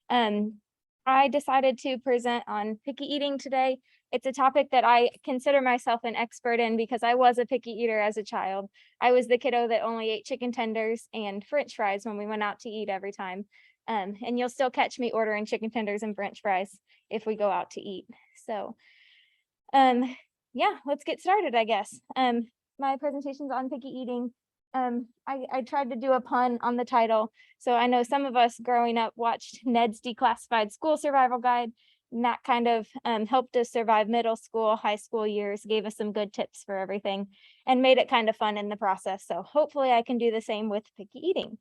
I decided to present on picky eating today. It's a topic that I consider myself an expert in because I was a picky eater as a child. I was the kiddo that only ate chicken tenders and French fries when we went out to eat every time. And you'll still catch me ordering chicken tenders and French fries if we go out to eat. So, yeah, let's get started, I guess. My presentation's on picky eating. I tried to do a pun on the title. So I know some of us growing up watched Ned's Declassified School Survival Guide, and that kind of helped us survive middle school, high school years, gave us some good tips for everything, and made it kind of fun in the process. So hopefully I can do the same with picky eating.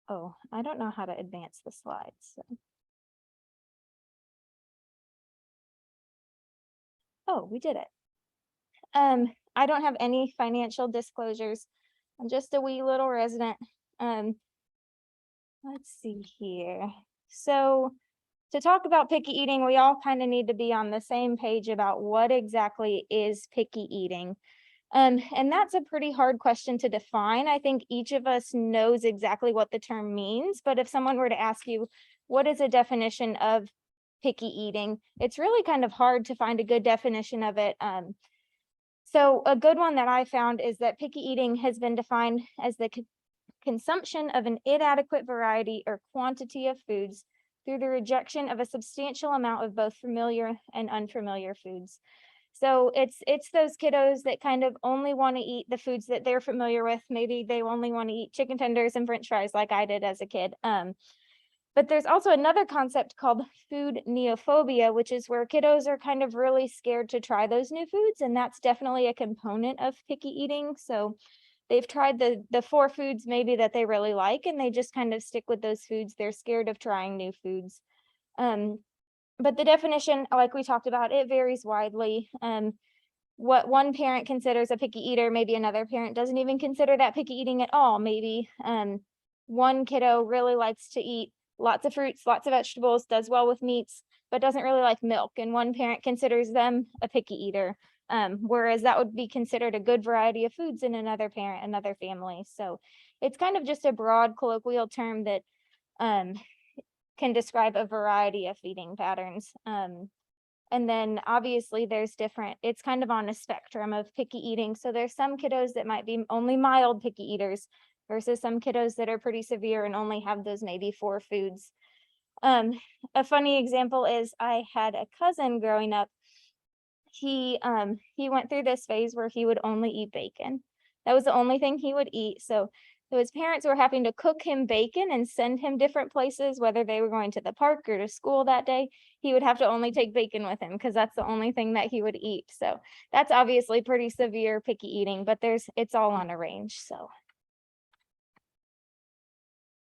Oh, I don't know how to advance the slides. So. Oh, we did it. I don't have any financial disclosures. I'm just a wee little resident. Let's see here. So to talk about picky eating, we all kind of need to be on the same page about what exactly is picky eating. And that's a pretty hard question to define. I think each of us knows exactly what the term means, but if someone were to ask you, what is a definition of picky eating? It's really kind of hard to find a good definition of it. So a good one that I found is that picky eating has been defined as the consumption of an inadequate variety or quantity of foods through the rejection of a substantial amount of both familiar and unfamiliar foods. So it's those kiddos that kind of only want to eat the foods that they're familiar with. Maybe they only want to eat chicken tenders and French fries like I did as a kid. But there's also another concept called food neophobia, which is where kiddos are kind of really scared to try those new foods. And that's definitely a component of picky eating. So they've tried the 4 foods maybe that they really like, and they just kind of stick with those foods. They're scared of trying new foods. But the definition, like we talked about, it varies widely. What one parent considers a picky eater, maybe another parent doesn't even consider that picky eating at all. Maybe one kiddo really likes to eat lots of fruits, lots of vegetables, does well with meats, but doesn't really like milk. And one parent considers them a picky eater, whereas that would be considered a good variety of foods in another parent, another family. So it's kind of just a broad colloquial term that can describe a variety of feeding patterns. And then obviously there's it's kind of on a spectrum of picky eating. So there's some kiddos that might be only mild picky eaters versus some kiddos that are pretty severe and only have those maybe 4 foods. A funny example is I had a cousin growing up. He went through this phase where he would only eat bacon. That was the only thing he would eat. So his parents were having to cook him bacon and send him different places, whether they were going to the park or to school that day. He would have to only take bacon with him because that's the only thing that he would eat. So that's obviously pretty severe picky eating, but it's all on a range. So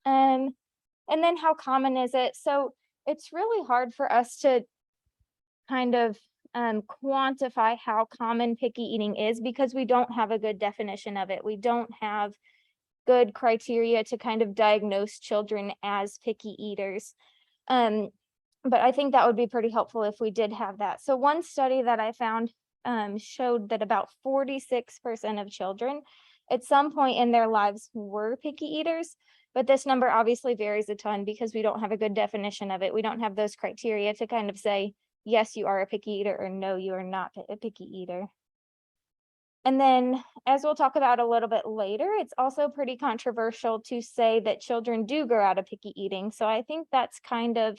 and then how common is it? So it's really hard for us to kind of quantify how common picky eating is because we don't have a good definition of it. We don't have good criteria to kind of diagnose children as picky eaters. But I think that would be pretty helpful if we did have that. So one study that I found showed that about 46% of children at some point in their lives were picky eaters, but this number obviously varies a ton because we don't have a good definition of it. We don't have those criteria to kind of say, yes, you are a picky eater, or no, you are not a picky eater. And then, as we'll talk about a little bit later, it's also pretty controversial to say that children do grow out of picky eating. So I think that's kind of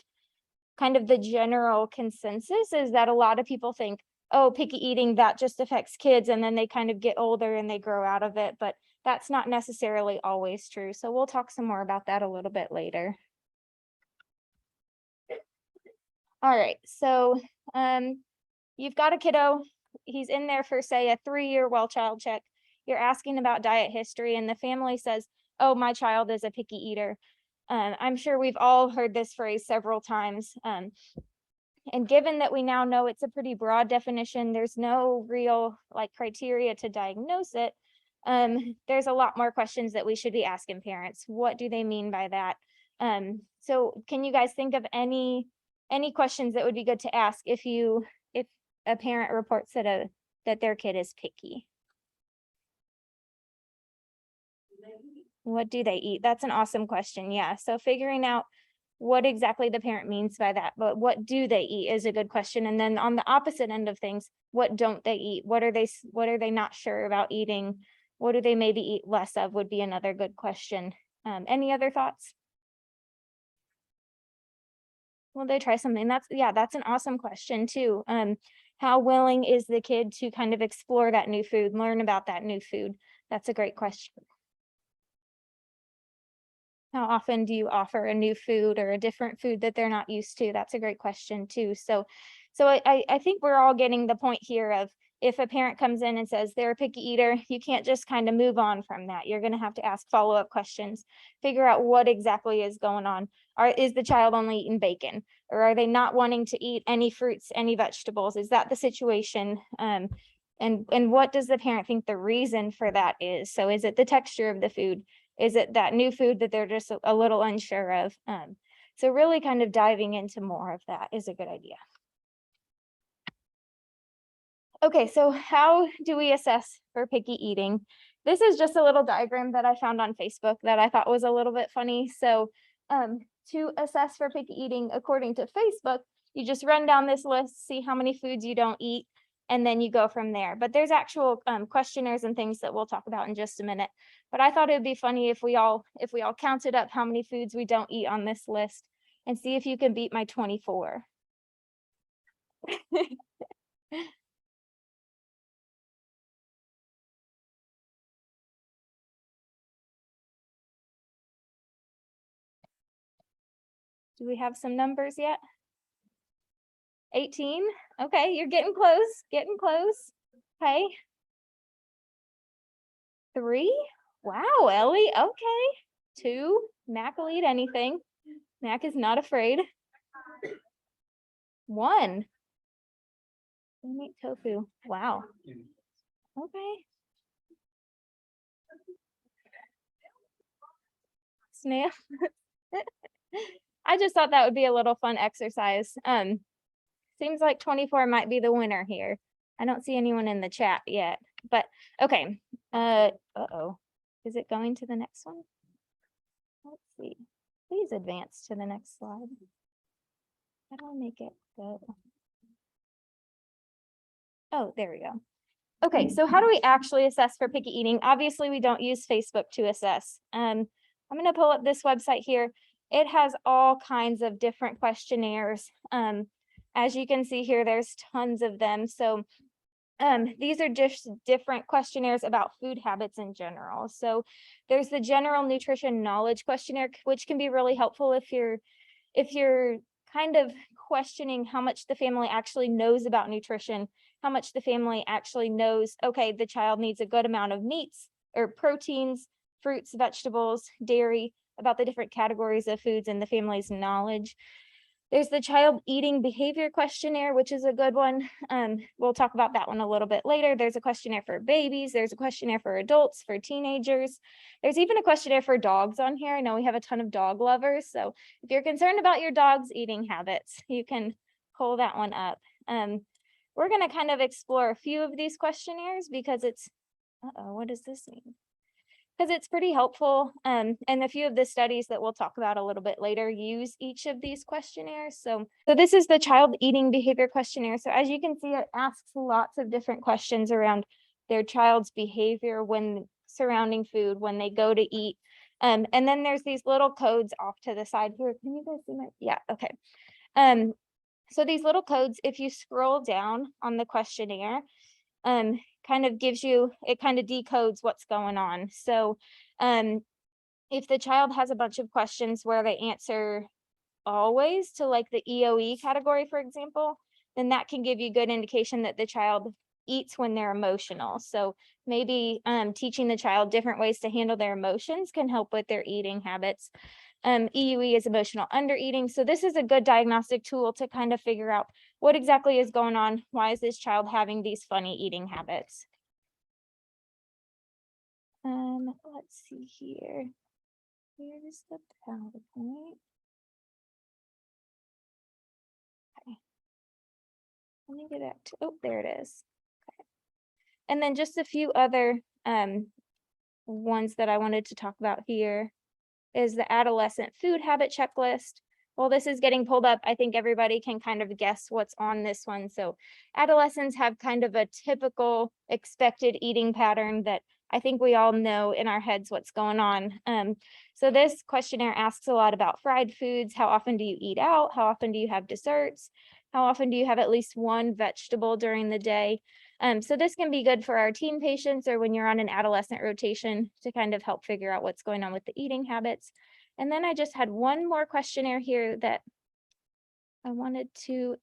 the general consensus is that a lot of people think, oh, picky eating, that just affects kids, and then they kind of get older and they grow out of it, but that's not necessarily always true. So we'll talk some more about that a little bit later. All right, so you've got a kiddo, he's in there for say a 3-year well child check. You're asking about diet history and the family says, oh, my child is a picky eater. I'm sure we've all heard this phrase several times. And given that we now know it's a pretty broad definition, there's no real criteria to diagnose it. There's a lot more questions that we should be asking parents. What do they mean by that? So can you guys think of any questions that would be good to ask if a parent reports that their kid is picky? What do they eat? That's an awesome question. Yeah. So figuring out what exactly the parent means by that, but what do they eat is a good question. And then on the opposite end of things, what don't they eat? What are they not sure about eating? What do they maybe eat less of would be another good question. Any other thoughts? Will they try something? That's an awesome question too. How willing is the kid to kind of explore that new food, learn about that new food? That's a great question. How often do you offer a new food or a different food that they're not used to? That's a great question too. So I think we're all getting the point here of, if a parent comes in and says they're a picky eater, you can't just kind of move on from that. You're going to have to ask follow-up questions, figure out what exactly is going on. Is the child only eating bacon, or are they not wanting to eat any fruits, any vegetables? Is that the situation? And what does the parent think the reason for that is? So is it the texture of the food? Is it that new food that they're just a little unsure of? So really kind of diving into more of that is a good idea. Okay, so how do we assess for picky eating? This is just a little diagram that I found on Facebook that I thought was a little bit funny. So to assess for picky eating, according to Facebook, you just run down this list, see how many foods you don't eat, and then you go from there. But there's actual questionnaires and things that we'll talk about in just a minute. But I thought it would be funny if we all counted up how many foods we don't eat on this list and see if you can beat my 24. Do we have some numbers yet? 18? Okay, you're getting close, Okay. 3? Wow, Ellie, okay. 2, Mac will eat anything. Mac is not afraid. 1, don't eat tofu. Wow. Okay. Snail. I just thought that would be a little fun exercise. Seems like 24 might be the winner here. I don't see anyone in the chat yet, but okay. Uh-oh. Is it going to the next one? Let's see. Please advance to the next slide. How do I make it go? Oh, there we go. Okay, so how do we actually assess for picky eating? Obviously, we don't use Facebook to assess. I'm going to pull up this website here. It has all kinds of different questionnaires. As you can see here, there's tons of them. So these are just different questionnaires about food habits in general. So there's the general nutrition knowledge questionnaire, which can be really helpful if you're kind of questioning how much the family actually knows about nutrition, how much the family actually knows, okay, the child needs a good amount of meats or proteins, fruits, vegetables, dairy, about the different categories of foods in the family's knowledge. There's the child eating behavior questionnaire, which is a good one. We'll talk about that one a little bit later. There's a questionnaire for babies. There's a questionnaire for adults, for teenagers. There's even a questionnaire for dogs on here. I know we have a ton of dog lovers. So if you're concerned about your dog's eating habits, you can pull that one up. We're going to kind of explore a few of these questionnaires because it's, what does this mean? Because it's pretty helpful. And a few of the studies that we'll talk about a little bit later use each of these questionnaires. So this is the child eating behavior questionnaire. So as you can see, it asks lots of different questions around their child's behavior when surrounding food, when they go to eat. And then there's these little codes off to the side here. Can you guys see my, yeah, okay. So these little codes, if you scroll down on the questionnaire, kind of gives you, it kind of decodes what's going on. So if the child has a bunch of questions where they answer always to like the EOE category, for example, then that can give you good indication that the child eats when they're emotional. So maybe teaching the child different ways to handle their emotions can help with their eating habits. EUE is emotional undereating. So this is a good diagnostic tool to kind of figure out what exactly is going on. Why is this child having these funny eating habits? Let's see here. Here's the PowerPoint. Okay. Let me get it to, oh, there it is. Okay. And then just a few other ones that I wanted to talk about here is the adolescent food habit checklist. While this is getting pulled up, I think everybody can kind of guess what's on this one. So adolescents have kind of a typical expected eating pattern that I think we all know in our heads what's going on. So this questionnaire asks a lot about fried foods. How often do you eat out? How often do you have desserts? How often do you have at least one vegetable during the day? So this can be good for our teen patients or when you're on an adolescent rotation to kind of help figure out what's going on with the eating habits. And then I just had one more questionnaire here that I wanted to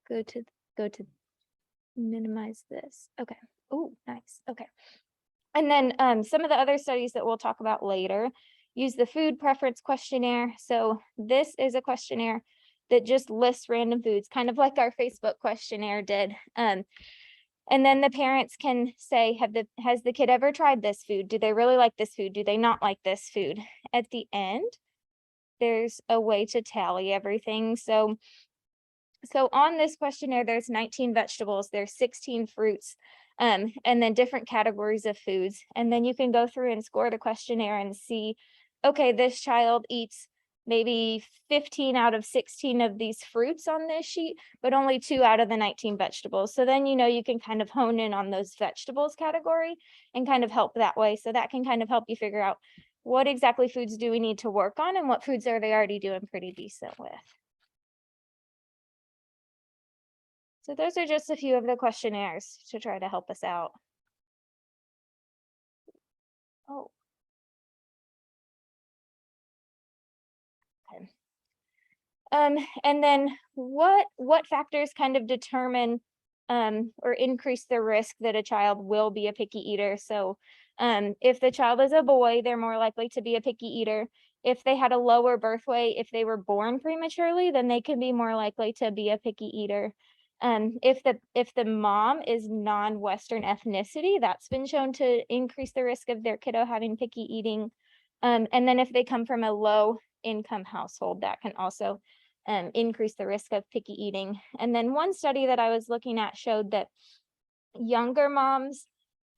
go to minimize this. Okay. Oh, nice. Okay. And then some of the other studies that we'll talk about later use the food preference questionnaire. So this is a questionnaire that just lists random foods, kind of like our Facebook questionnaire did. And then the parents can say, has the kid ever tried this food? Do they really like this food? Do they not like this food? At the end, there's a way to tally everything. So on this questionnaire, there's 19 vegetables, there's 16 fruits, and then different categories of foods. And then you can go through and score the questionnaire and see, okay, this child eats maybe 15 out of 16 of these fruits on this sheet, but only 2 out of the 19 vegetables. So then, you can kind of hone in on those vegetables category and kind of help that way. So that can kind of help you figure out what exactly foods do we need to work on and what foods are they already doing pretty decent with. So those are just a few of the questionnaires to try to help us out. Oh, okay. And then what factors kind of determine or increase the risk that a child will be a picky eater? So if the child is a boy, they're more likely to be a picky eater. If they had a lower birth weight, if they were born prematurely, then they can be more likely to be a picky eater. If the mom is non-Western ethnicity, that's been shown to increase the risk of their kiddo having picky eating. And then if they come from a low income household, that can also increase the risk of picky eating. And then one study that I was looking at showed that younger moms,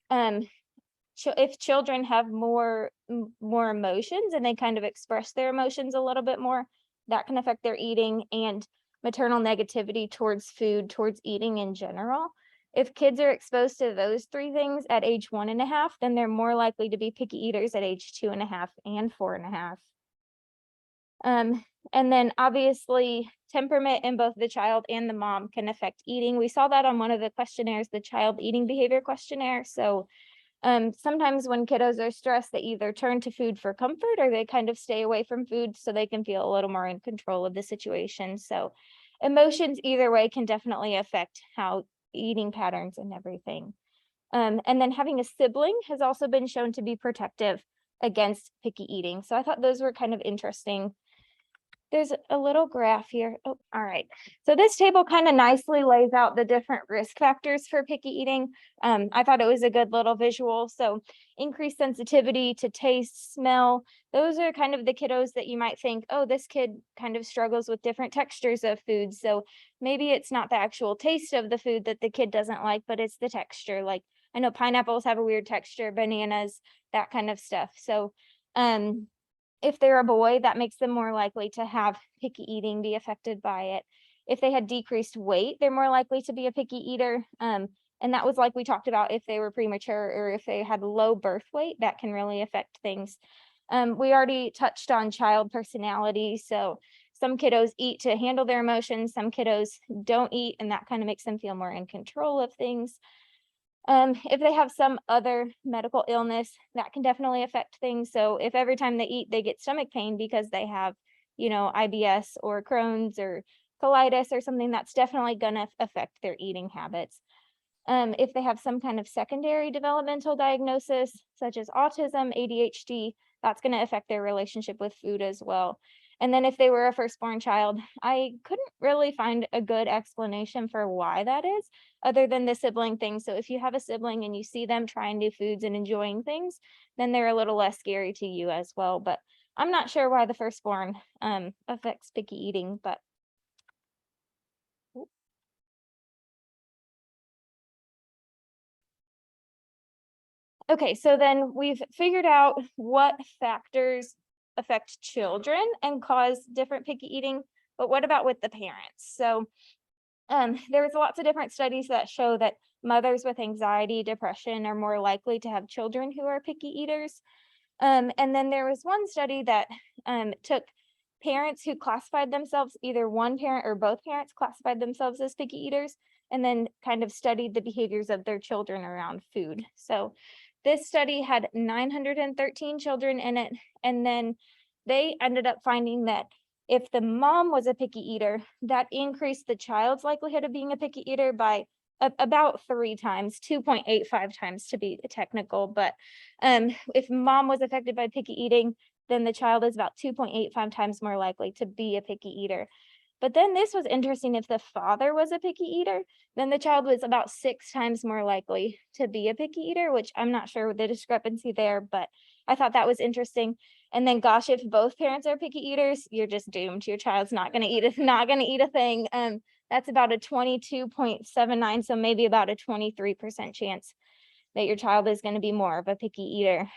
if children have more emotions and they kind of express their emotions a little bit more, that can affect their eating and maternal negativity towards food, towards eating in general. If kids are exposed to those three things at age 1.5, then they're more likely to be picky eaters at age 2.5 and 4.5. And then obviously temperament in both the child and the mom can affect eating. We saw that on one of the questionnaires, the child eating behavior questionnaire. So sometimes when kiddos are stressed, they either turn to food for comfort or they kind of stay away from food so they can feel a little more in control of the situation. So emotions either way can definitely affect how eating patterns and everything. And then having a sibling has also been shown to be protective against picky eating. So I thought those were kind of interesting. There's a little graph here. Oh, all right. So this table kind of nicely lays out the different risk factors for picky eating. I thought it was a good little visual. So increased sensitivity to taste, smell. Those are kind of the kiddos that you might think, oh, this kid kind of struggles with different textures of food. So maybe it's not the actual taste of the food that the kid doesn't like, but it's the texture. Like I know pineapples have a weird texture, bananas, that kind of stuff. So, if they're a boy, that makes them more likely to have picky eating, be affected by it. If they had decreased weight, they're more likely to be a picky eater. And that was like we talked about if they were premature or if they had low birth weight, that can really affect things. We already touched on child personality. So some kiddos eat to handle their emotions, some kiddos don't eat, and that kind of makes them feel more in control of things. If they have some other medical illness, that can definitely affect things. So if every time they eat, they get stomach pain because they have, IBS or Crohn's or colitis or something, that's definitely going to affect their eating habits. If they have some kind of secondary developmental diagnosis, such as autism, ADHD, that's going to affect their relationship with food as well. And then if they were a firstborn child, I couldn't really find a good explanation for why that is, other than the sibling thing. So if you have a sibling and you see them trying new foods and enjoying things, then they're a little less scary to you as well. But I'm not sure why the firstborn affects picky eating, but Okay, so then we've figured out what factors affect children and cause different picky eating, but what about with the parents? So there's lots of different studies that show that mothers with anxiety, depression are more likely to have children who are picky eaters. And then there was one study that took parents who classified themselves, either one parent or both parents classified themselves as picky eaters, and then kind of studied the behaviors of their children around food. So this study had 913 children in it, and then they ended up finding that if the mom was a picky eater, that increased the child's likelihood of being a picky eater by about 3 times, 2.85 times to be technical. But if mom was affected by picky eating, then the child is about 2.85 times more likely to be a picky eater. But then this was interesting. If the father was a picky eater, then the child was about 6 times more likely to be a picky eater, which I'm not sure the discrepancy there, but I thought that was interesting. And then gosh, if both parents are picky eaters, you're just doomed. Your child's not gonna eat a thing. That's about a 22.79, so maybe about a 23% chance that your child is gonna be more of a picky eater.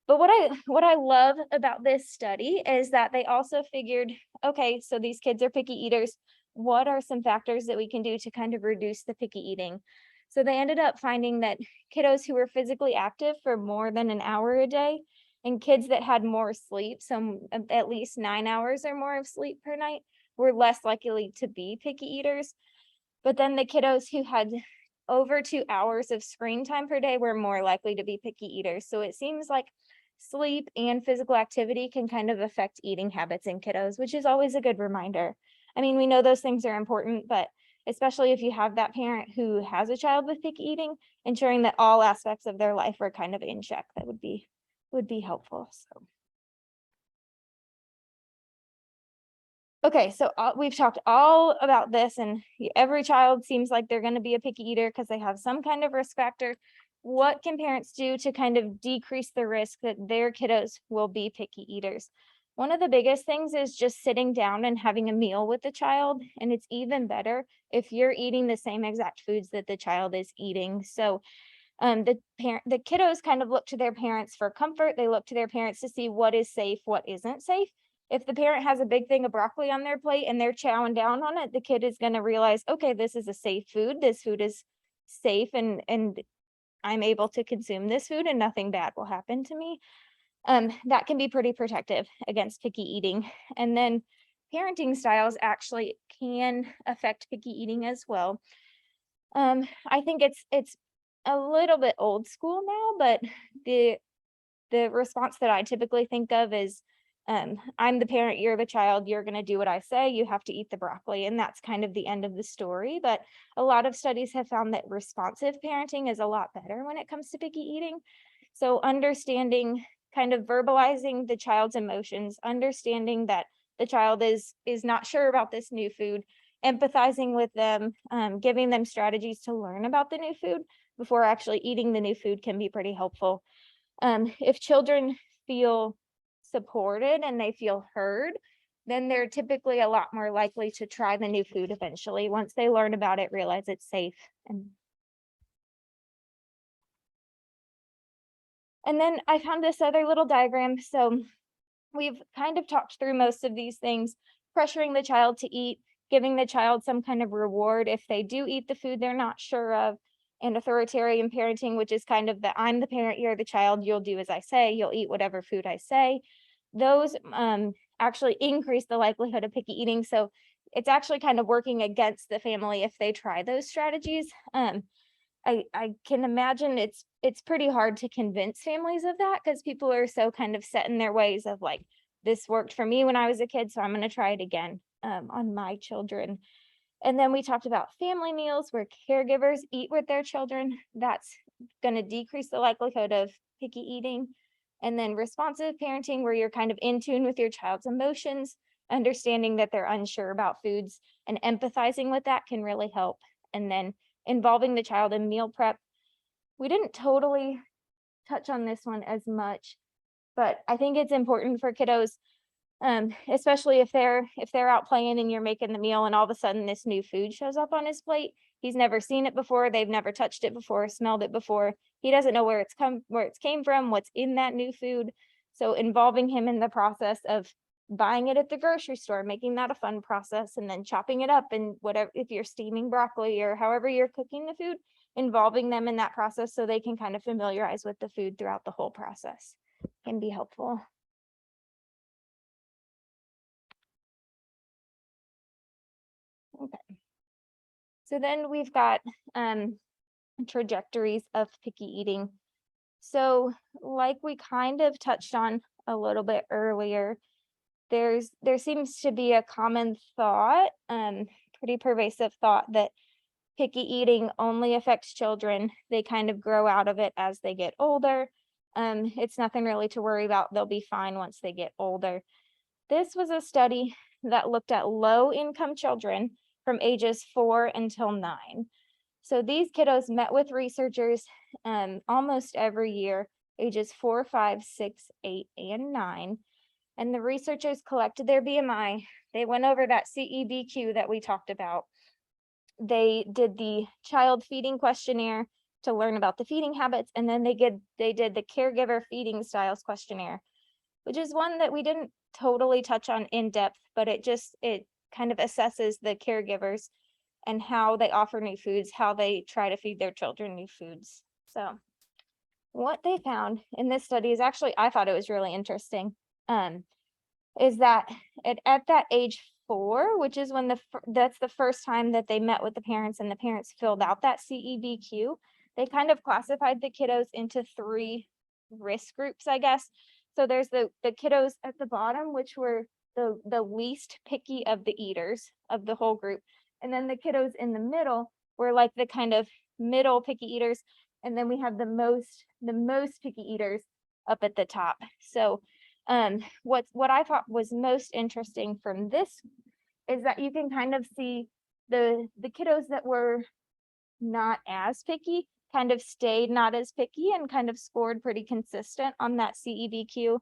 But what I love about this study is that they also figured, okay, so these kids are picky eaters. What are some factors that we can do to kind of reduce the picky eating? So they ended up finding that kiddos who were physically active for more than an hour a day and kids that had more sleep, so at least 9 hours or more of sleep per night, were less likely to be picky eaters. But then the kiddos who had over 2 hours of screen time per day were more likely to be picky eaters. So it seems like sleep and physical activity can kind of affect eating habits in kiddos, which is always a good reminder. I mean, we know those things are important, but especially if you have that parent who has a child with picky eating, ensuring that all aspects of their life are kind of in check, that would be helpful. So okay, so we've talked all about this, and every child seems like they're going to be a picky eater because they have some kind of risk factor. What can parents do to kind of decrease the risk that their kiddos will be picky eaters? One of the biggest things is just sitting down and having a meal with the child, and it's even better if you're eating the same exact foods that the child is eating. So the kiddos kind of look to their parents for comfort. They look to their parents to see what is safe, what isn't safe. If the parent has a big thing of broccoli on their plate and they're chowing down on it, the kid is going to realize, okay, this is a safe food. This food is safe, and I'm able to consume this food and nothing bad will happen to me. That can be pretty protective against picky eating. And then parenting styles actually can affect picky eating as well. I think it's a little bit old school now, but the response that I typically think of is, I'm the parent, you're the child, you're going to do what I say, you have to eat the broccoli. And that's kind of the end of the story. But a lot of studies have found that responsive parenting is a lot better when it comes to picky eating. So understanding, kind of verbalizing the child's emotions, understanding that the child is not sure about this new food, empathizing with them, giving them strategies to learn about the new food before actually eating the new food can be pretty helpful. If children feel supported and they feel heard, then they're typically a lot more likely to try the new food eventually once they learn about it, realize it's safe. And then I found this other little diagram. So we've kind of talked through most of these things, pressuring the child to eat, giving the child some kind of reward if they do eat the food they're not sure of, and authoritarian parenting, which is kind of the I'm the parent, you're the child, you'll do as I say, you'll eat whatever food I say. Those actually increase the likelihood of picky eating. So it's actually kind of working against the family if they try those strategies. I can imagine it's pretty hard to convince families of that because people are so kind of set in their ways of like, this worked for me when I was a kid, so I'm going to try it again on my children. And then we talked about family meals where caregivers eat with their children. That's going to decrease the likelihood of picky eating. And then responsive parenting, where you're kind of in tune with your child's emotions, understanding that they're unsure about foods and empathizing with that can really help. And then involving the child in meal prep. We didn't totally touch on this one as much, but I think it's important for kiddos, especially if they're out playing and you're making the meal and all of a sudden this new food shows up on his plate. He's never seen it before. They've never touched it before, smelled it before. He doesn't know where it came from, what's in that new food. So involving him in the process of buying it at the grocery store, making that a fun process, and then chopping it up and whatever, if you're steaming broccoli or however you're cooking the food, involving them in that process so they can kind of familiarize with the food throughout the whole process can be helpful. Okay. So then we've got trajectories of picky eating. So like we kind of touched on a little bit earlier, there seems to be a common thought, pretty pervasive thought, that picky eating only affects children. They kind of grow out of it as they get older. It's nothing really to worry about. They'll be fine once they get older. This was a study that looked at low-income children from ages 4 until 9. So these kiddos met with researchers almost every year, ages 4, 5, 6, 8, and 9. And the researchers collected their BMI. They went over that CEBQ that we talked about. They did the child feeding questionnaire to learn about the feeding habits, and then they did the caregiver feeding styles questionnaire, which is one that we didn't totally touch on in depth, but it kind of assesses the caregivers and how they offer new foods, how they try to feed their children new foods. So what they found in this study is actually, I thought it was really interesting, is that at that age 4, which is when that's the first time that they met with the parents and the parents filled out that CEBQ, they kind of classified the kiddos into 3 risk groups, I guess. So there's the kiddos at the bottom, which were the least picky of the eaters of the whole group. And then the kiddos in the middle were like the kind of middle picky eaters. And then we have the most picky eaters up at the top. So what I thought was most interesting from this is that you can kind of see the kiddos that were not as picky kind of stayed not as picky and kind of scored pretty consistent on that CEBQ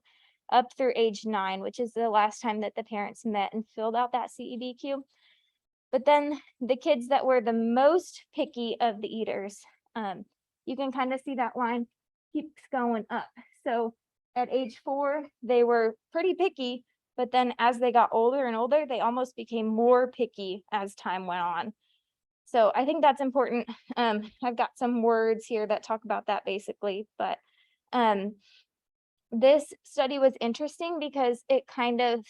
up through age 9, which is the last time that the parents met and filled out that CEBQ. But then the kids that were the most picky of the eaters, you can kind of see that line keeps going up. So at age 4, they were pretty picky, but then as they got older and older, they almost became more picky as time went on. So I think that's important. I've got some words here that talk about that basically, but this study was interesting because it kind of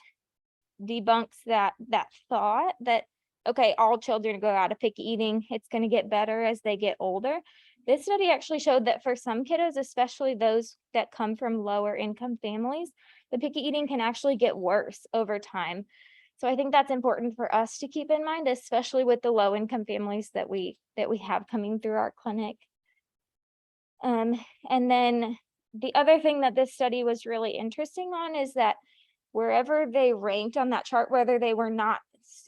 debunks that thought that, okay, all children go out of picky eating, it's going to get better as they get older. This study actually showed that for some kiddos, especially those that come from lower income families, the picky eating can actually get worse over time. So I think that's important for us to keep in mind, especially with the low income families that we have coming through our clinic. And then the other thing that this study was really interesting on is that wherever they ranked on that chart, whether they were not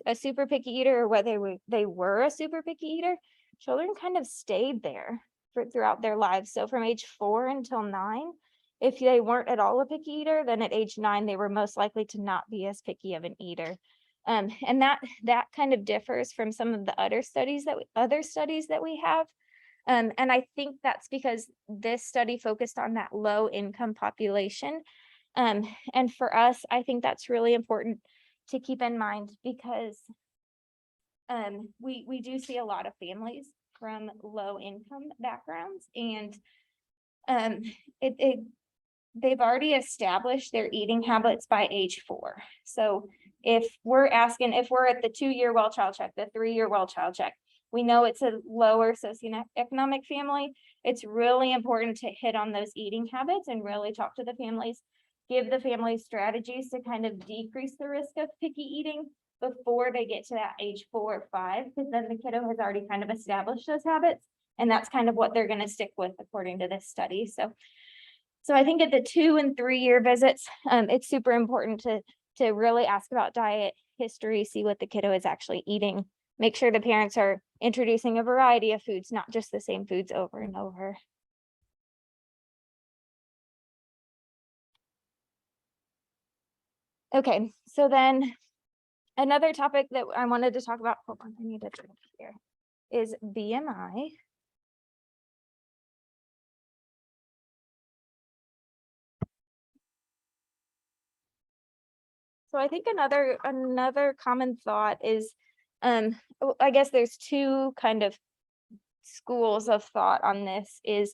a super picky eater or whether they were a super picky eater, children kind of stayed there throughout their lives. So from age 4 until 9, if they weren't at all a picky eater, then at age 9, they were most likely to not be as picky of an eater. And that kind of differs from some of the other studies that we have. And I think that's because this study focused on that low income population. And for us, I think that's really important to keep in mind because we do see a lot of families from low income backgrounds, and they've already established their eating habits by age 4. So if we're at the 2-year well child check, the 3-year well child check, we know it's a lower socioeconomic family. It's really important to hit on those eating habits and really talk to the families, give the families strategies to kind of decrease the risk of picky eating before they get to that age 4 or 5, because then the kiddo has already kind of established those habits, and that's kind of what they're going to stick with according to this study. So I think at the 2- and 3-year visits, it's super important to really ask about diet history, see what the kiddo is actually eating, make sure the parents are introducing a variety of foods, not just the same foods over and over. Okay, so then another topic that I wanted to talk about, hold on, I need to drink here. is BMI. So I think another common thought is, I guess there's two kind of schools of thought on this is,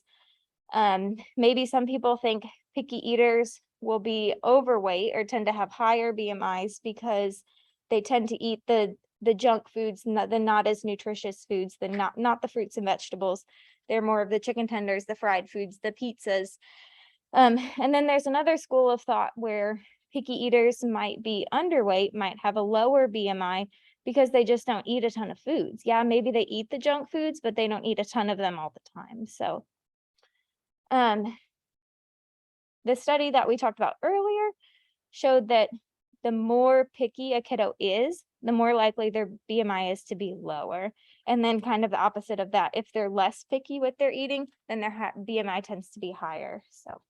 maybe some people think picky eaters will be overweight or tend to have higher BMIs because they tend to eat the junk foods, the not as nutritious foods, the not the fruits and vegetables. They're more of the chicken tenders, the fried foods, the pizzas. And then there's another school of thought where picky eaters might be underweight, might have a lower BMI because they just don't eat a ton of foods. Yeah, maybe they eat the junk foods, but they don't eat a ton of them all the time. So the study that we talked about earlier showed that the more picky a kiddo is, the more likely their BMI is to be lower. And then kind of the opposite of that, if they're less picky with their eating, then their BMI tends to be higher. So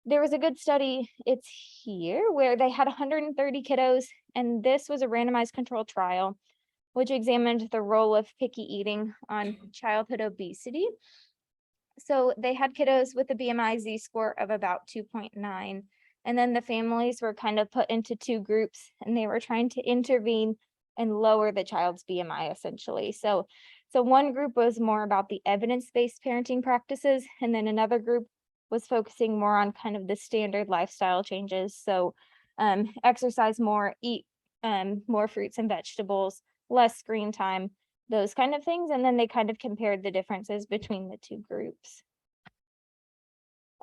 there was a good study, it's here, where they had 130 kiddos, and this was a randomized controlled trial, which examined the role of picky eating on childhood obesity. So they had kiddos with a BMI Z-score of about 2.9, and then the families were kind of put into two groups, and they were trying to intervene and lower the child's BMI essentially. So one group was more about the evidence-based parenting practices, and then another group was focusing more on kind of the standard lifestyle changes. So exercise more, eat more fruits and vegetables, less screen time, those kind of things. And then they kind of compared the differences between the two groups.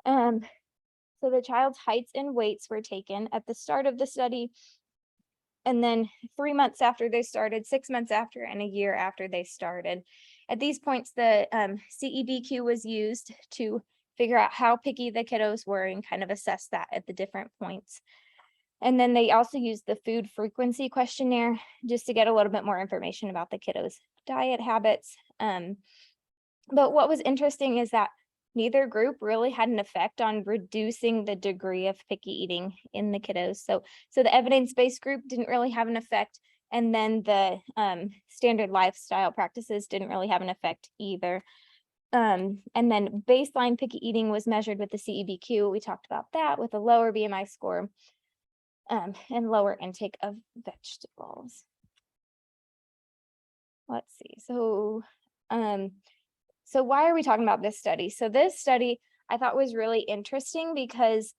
So the child's heights and weights were taken at the start of the study, and then 3 months after they started, 6 months after, and a year after they started. At these points, the CEBQ was used to figure out how picky the kiddos were and kind of assess that at the different points. And then they also used the food frequency questionnaire just to get a little bit more information about the kiddos' diet habits. But what was interesting is that neither group really had an effect on reducing the degree of picky eating in the kiddos. So the evidence-based group didn't really have an effect, and then the standard lifestyle practices didn't really have an effect either. And then baseline picky eating was measured with the CEBQ. We talked about that with a lower BMI score and lower intake of vegetables. Let's see. So why are we talking about this study? So this study I thought was really interesting because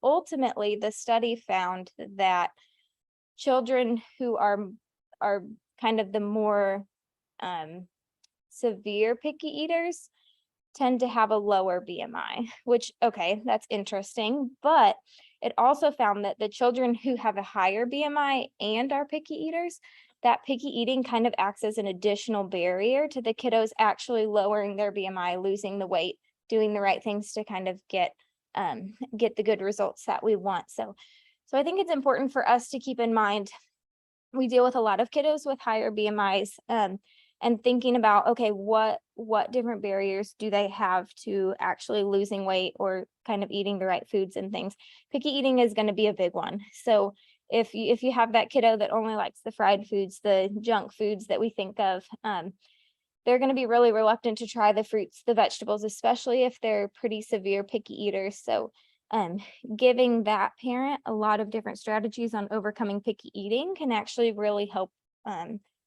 ultimately the study found that children who are kind of the more severe picky eaters tend to have a lower BMI, which, okay, that's interesting. But it also found that the children who have a higher BMI and are picky eaters, that picky eating kind of acts as an additional barrier to the kiddos actually lowering their BMI, losing the weight, doing the right things to kind of get the good results that we want. So I think it's important for us to keep in mind, we deal with a lot of kiddos with higher BMIs, and thinking about, okay, what different barriers do they have to actually losing weight or kind of eating the right foods and things. Picky eating is going to be a big one. So if you have that kiddo that only likes the fried foods, the junk foods that we think of, they're going to be really reluctant to try the fruits, the vegetables, especially if they're pretty severe picky eaters. So giving that parent a lot of different strategies on overcoming picky eating can actually really help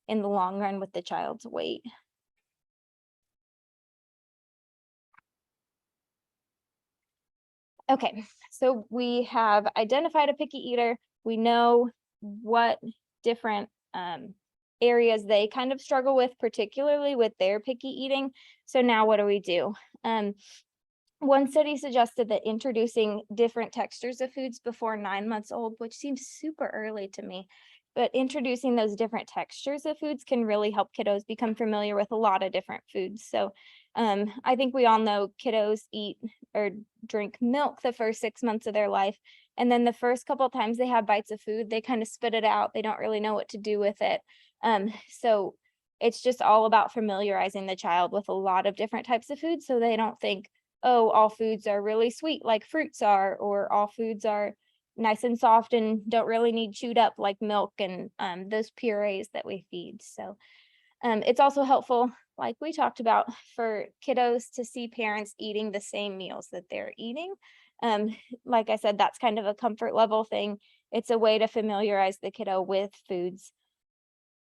in the long run with the child's weight. Okay, so we have identified a picky eater. We know what different areas they kind of struggle with, particularly with their picky eating. So now what do we do? One study suggested that introducing different textures of foods before 9 months old, which seems super early to me, but introducing those different textures of foods can really help kiddos become familiar with a lot of different foods. So I think we all know kiddos eat or drink milk the first 6 months of their life. And then the first couple of times they have bites of food, they kind of spit it out. They don't really know what to do with it. So it's just all about familiarizing the child with a lot of different types of foods so they don't think, oh, all foods are really sweet like fruits are, or all foods are nice and soft and don't really need chewed up like milk and those purees that we feed. So it's also helpful, like we talked about, for kiddos to see parents eating the same meals that they're eating. Like I said, that's kind of a comfort level thing. It's a way to familiarize the kiddo with foods.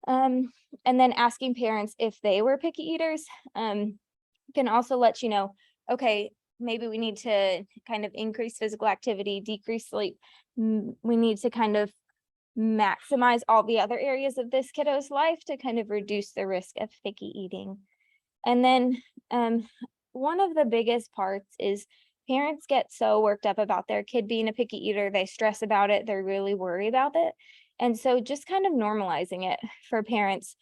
And then asking parents if they were picky eaters can also let you know, okay, maybe we need to kind of increase physical activity, decrease sleep. We need to kind of maximize all the other areas of this kiddo's life to kind of reduce the risk of picky eating. And then one of the biggest parts is parents get so worked up about their kid being a picky eater, they stress about it, they're really worried about it. And so just kind of normalizing it for parents,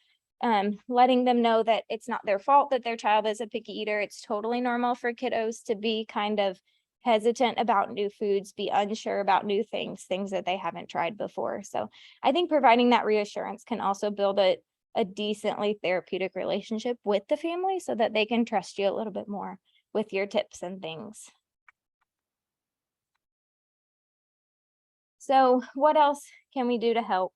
letting them know that it's not their fault that their child is a picky eater. It's totally normal for kiddos to be kind of hesitant about new foods, be unsure about new things that they haven't tried before. So I think providing that reassurance can also build a decently therapeutic relationship with the family so that they can trust you a little bit more with your tips and things. So what else can we do to help?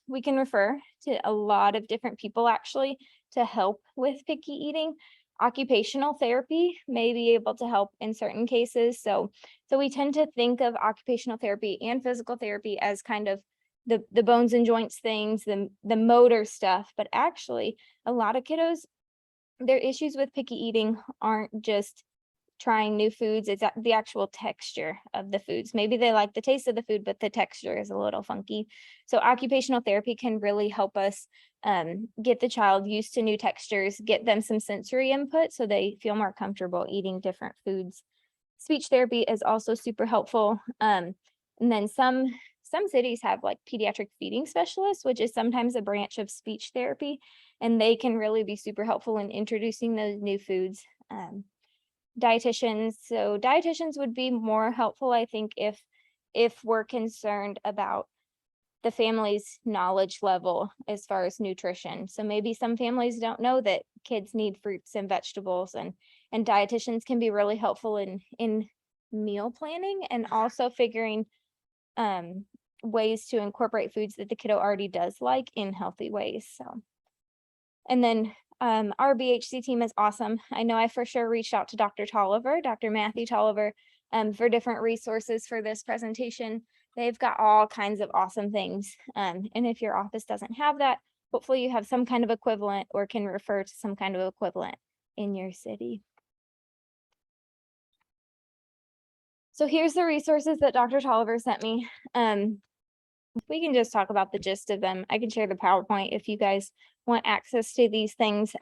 We can refer to a lot of different people actually to help with picky eating. Occupational therapy may be able to help in certain cases. So we tend to think of occupational therapy and physical therapy as kind of the bones and joints things, the motor stuff, but actually a lot of kiddos, their issues with picky eating aren't just trying new foods, it's the actual texture of the foods. Maybe they like the taste of the food, but the texture is a little funky. So occupational therapy can really help us get the child used to new textures, get them some sensory input so they feel more comfortable eating different foods. Speech therapy is also super helpful. And then some cities have like pediatric feeding specialists, which is sometimes a branch of speech therapy, and they can really be super helpful in introducing those new foods. Dietitians. So dietitians would be more helpful, I think, if we're concerned about the family's knowledge level as far as nutrition. So maybe some families don't know that kids need fruits and vegetables, and dietitians can be really helpful in meal planning and also figuring ways to incorporate foods that the kiddo already does like in healthy ways. So, and then our BHC team is awesome. I know I for sure reached out to Dr. Tolliver, Dr. Matthew Tolliver, for different resources for this presentation. They've got all kinds of awesome things. And if your office doesn't have that, hopefully you have some kind of equivalent or can refer to some kind of equivalent in your city. So here's the resources that Dr. Tolliver sent me. We can just talk about the gist of them. I can share the PowerPoint if you guys want access to these things.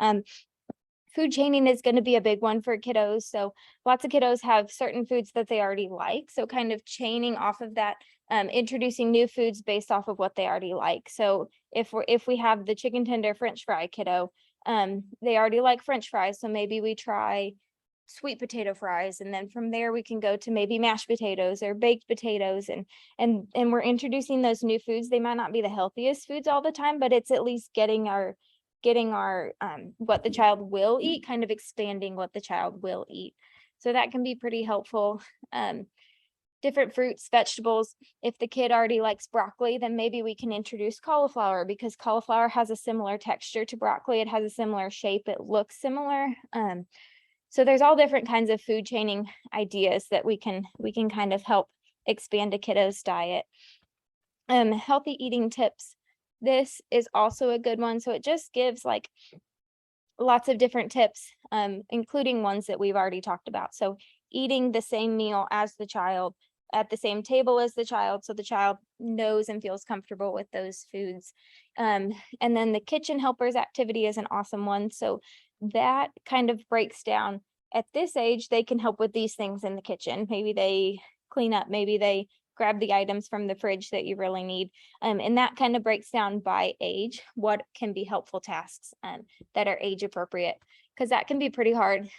Food chaining is going to be a big one for kiddos. So lots of kiddos have certain foods that they already like. So kind of chaining off of that, introducing new foods based off of what they already like. So if we have the chicken tender French fry kiddo, they already like French fries. So maybe we try sweet potato fries, and then from there we can go to maybe mashed potatoes or baked potatoes, and we're introducing those new foods. They might not be the healthiest foods all the time, but it's at least getting our what the child will eat, kind of expanding what the child will eat. So that can be pretty helpful. Different fruits, vegetables. If the kid already likes broccoli, then maybe we can introduce cauliflower, because cauliflower has a similar texture to broccoli. It has a similar shape. It looks similar. So there's all different kinds of food chaining ideas that we can kind of help expand a kiddo's diet. Healthy eating tips. This is also a good one. So it just gives like lots of different tips, including ones that we've already talked about. So eating the same meal as the child, at the same table as the child, so the child knows and feels comfortable with those foods. And then the kitchen helpers activity is an awesome one. So that kind of breaks down, at this age, they can help with these things in the kitchen. Maybe they clean up, maybe they grab the items from the fridge that you really need. And that kind of breaks down by age, what can be helpful tasks that are age appropriate, because that can be pretty hard.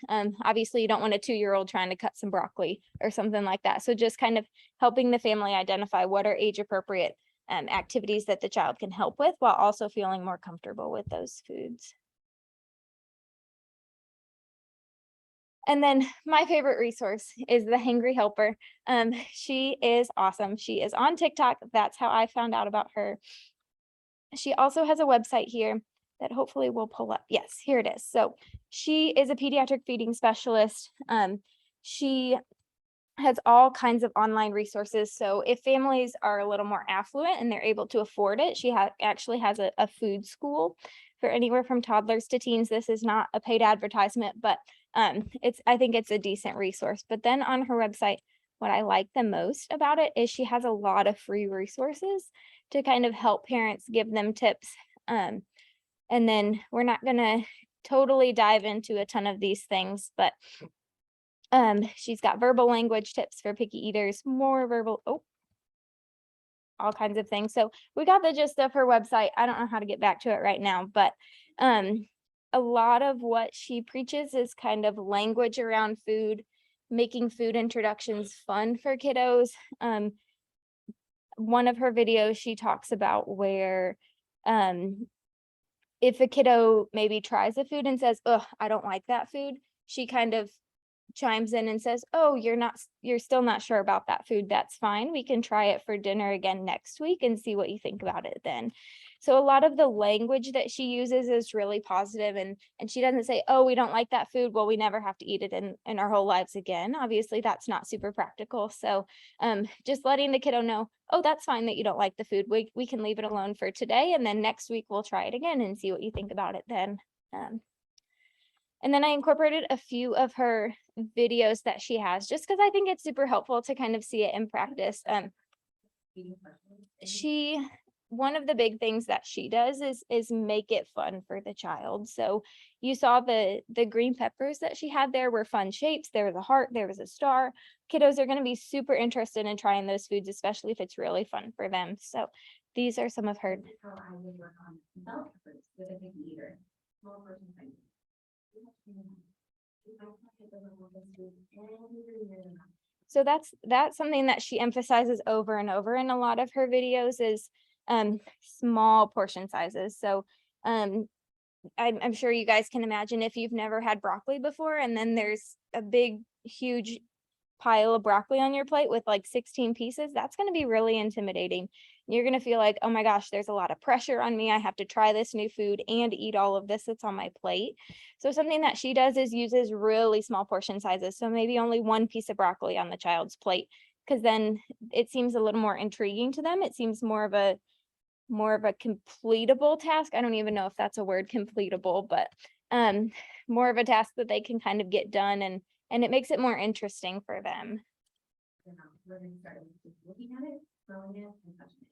Obviously, you don't want a 2-year-old trying to cut some broccoli or something like that. So just kind of helping the family identify what are age appropriate activities that the child can help with while also feeling more comfortable with those foods. And then my favorite resource is the Hangry Helper. She is awesome. She is on TikTok. That's how I found out about her. She also has a website here that hopefully will pull up. Yes, here it is. So she is a pediatric feeding specialist. She has all kinds of online resources. So if families are a little more affluent and they're able to afford it, she actually has a food school for anywhere from toddlers to teens. This is not a paid advertisement, but I think it's a decent resource. But then on her website, what I like the most about it is she has a lot of free resources to kind of help parents, give them tips. And then we're not gonna totally dive into a ton of these things, but she's got verbal language tips for picky eaters, more verbal, all kinds of things. So we got the gist of her website. I don't know how to get back to it right now, but a lot of what she preaches is kind of language around food, making food introductions fun for kiddos. One of her videos, she talks about where if a kiddo maybe tries a food and says, "Oh, I don't like that food," she kind of chimes in and says, "Oh, you're still not sure about that food. That's fine. We can try it for dinner again next week and see what you think about it then." So a lot of the language that she uses is really positive, and she doesn't say, "Oh, we don't like that food. Well, we never have to eat it in our whole lives again." Obviously, that's not super practical. So just letting the kiddo know, "Oh, that's fine that you don't like the food. We can leave it alone for today, and then next week we'll try it again and see what you think about it then." And then I incorporated a few of her videos that she has just because I think it's super helpful to kind of see it in practice. One of the big things that she does is make it fun for the child. So you saw the green peppers that she had there were fun shapes. There was a heart, there was a star. Kiddos are going to be super interested in trying those foods, especially if it's really fun for them. So these are some of her. How I would work on bell peppers with a picky eater. Small portion size. So that's something that she emphasizes over and over in a lot of her videos is small portion sizes. So I'm sure you guys can imagine if you've never had broccoli before and then there's a big huge pile of broccoli on your plate with like 16 pieces, that's going to be really intimidating. You're going to feel like, oh my gosh, there's a lot of pressure on me. I have to try this new food and eat all of this that's on my plate. So something that she does is uses really small portion sizes. So maybe only one piece of broccoli on the child's plate, because then it seems a little more intriguing to them. It seems more of a completable task. I don't even know if that's a word, completable, but more of a task that they can kind of get done, and it makes it more interesting for them. We're going to start with just looking at it, throwing it, and touching it.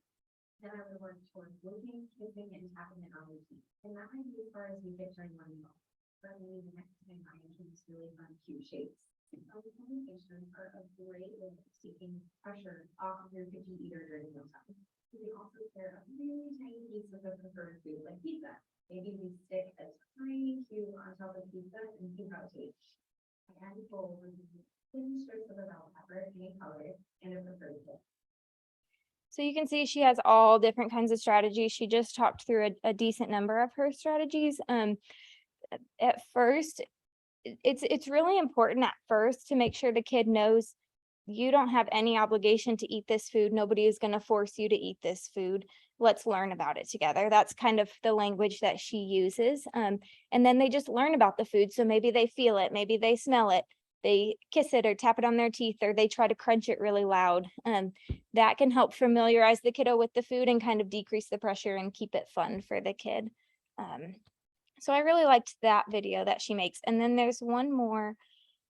Then I would work towards looking, kissing, and tapping it on the teeth. And that might be as far as we get during one meal. But maybe the next time I introduce really fun, cute shapes. Communication are a great way of taking pressure off of your picky eater during mealtime. You can also share a really tiny piece of a preferred food like pizza. Maybe we stick a tiny cube on top of pizza and see how it tastes. And bowl with thin strips of a bell pepper, any color, and a preferred dip. So you can see she has all different kinds of strategies. She just talked through a decent number of her strategies. At first, it's really important at first to make sure the kid knows you don't have any obligation to eat this food. Nobody is going to force you to eat this food. Let's learn about it together. That's kind of the language that she uses. And then they just learn about the food. So maybe they feel it, maybe they smell it, they kiss it or tap it on their teeth, or they try to crunch it really loud. That can help familiarize the kiddo with the food and kind of decrease the pressure and keep it fun for the kid. So I really liked that video that she makes. And then there's one more.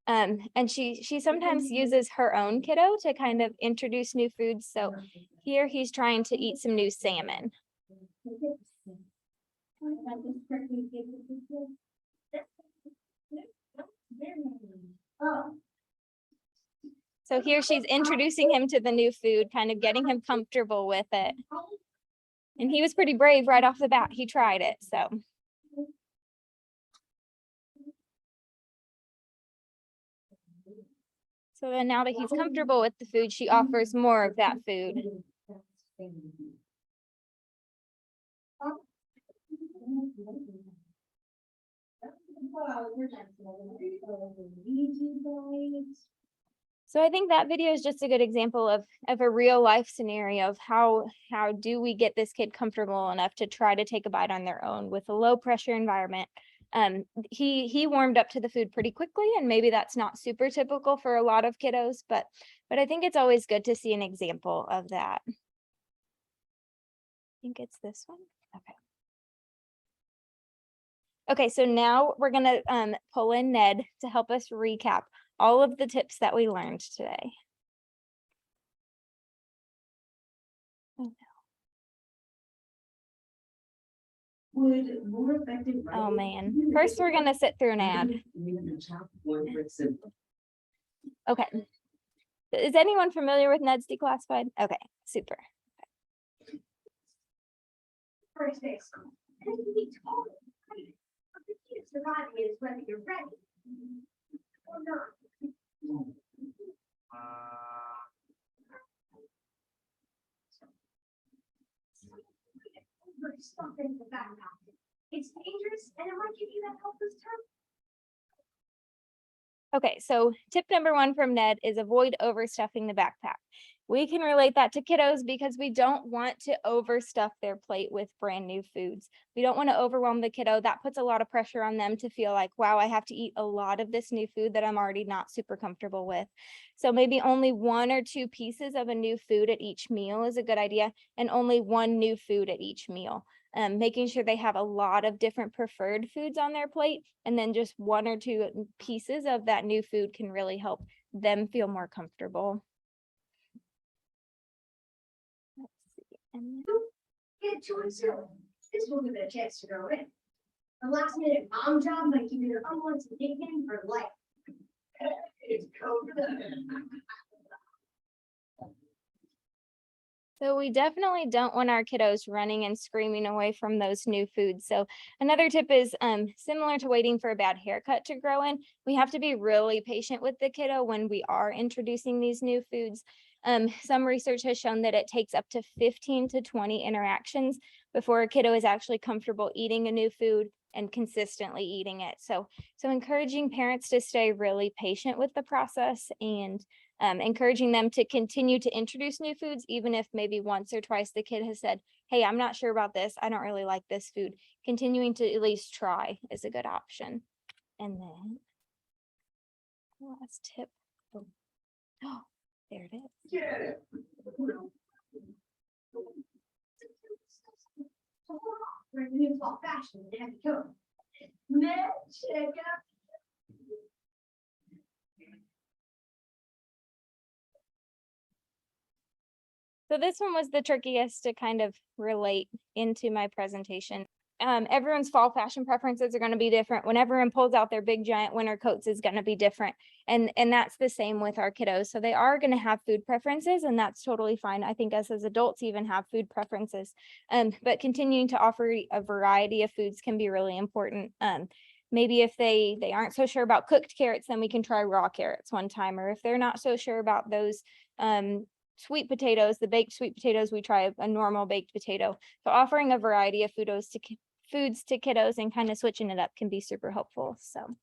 And she sometimes uses her own kiddo to kind of introduce new foods. So here he's trying to eat some new salmon. So here she's introducing him to the new food, kind of getting him comfortable with it. And he was pretty brave right off the bat. He tried it, so. So then now that he's comfortable with the food, she offers more of that food. So I think that video is just a good example of a real life scenario of how do we get this kid comfortable enough to try to take a bite on their own with a low pressure environment. He warmed up to the food pretty quickly, and maybe that's not super typical for a lot of kiddos, but I think it's always good to see an example of that. I think it's this one. Okay. Okay, so now we're gonna pull in Ned to help us recap all of the tips that we learned today. Oh, no. Oh man, first we're gonna sit through an ad. Okay, is anyone familiar with Neds Declassified? Okay, super. First day of school. Surviving is whether you're ready or not. Stuff in the backpack. It's dangerous and it might give you that helpless turn. Okay, so tip number 1 from Ned is avoid overstuffing the backpack. We can relate that to kiddos because we don't want to overstuff their plate with brand new foods. We don't want to overwhelm the kiddo. That puts a lot of pressure on them to feel like, wow, I have to eat a lot of this new food that I'm already not super comfortable with. So maybe only 1 or 2 pieces of a new food at each meal is a good idea, and only 1 new food at each meal. Making sure they have a lot of different preferred foods on their plate, and then just 1 or 2 pieces of that new food can really help them feel more comfortable. Let's see. And get to it soon. This will give it a chance to grow in. A last minute mom job might give you an unwanted nickname for life. It's So we definitely don't want our kiddos running and screaming away from those new foods. So another tip is similar to waiting for a bad haircut to grow in. We have to be really patient with the kiddo when we are introducing these new foods. Some research has shown that it takes up to 15 to 20 interactions before a kiddo is actually comfortable eating a new food and consistently eating it. So encouraging parents to stay really patient with the process, and encouraging them to continue to introduce new foods, even if maybe once or twice the kid has said, hey, I'm not sure about this. I don't really like this food. Continuing to at least try is a good option. And then last tip. Oh, there it is. Yeah. So this one was the trickiest to kind of relate into my presentation. Everyone's fall fashion preferences are going to be different. When everyone pulls out their big giant winter coats is going to be different. And that's the same with our kiddos. So they are going to have food preferences, and that's totally fine. I think us as adults even have food preferences. But continuing to offer a variety of foods can be really important. Maybe if they aren't so sure about cooked carrots, then we can try raw carrots one time. Or if they're not so sure about those sweet potatoes, the baked sweet potatoes, we try a normal baked potato. So offering a variety of foods to kiddos and kind of switching it up can be super helpful. So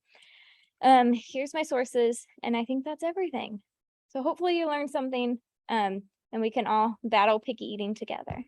here's my sources, and I think that's everything. So hopefully you learned something, and we can all battle picky eating together.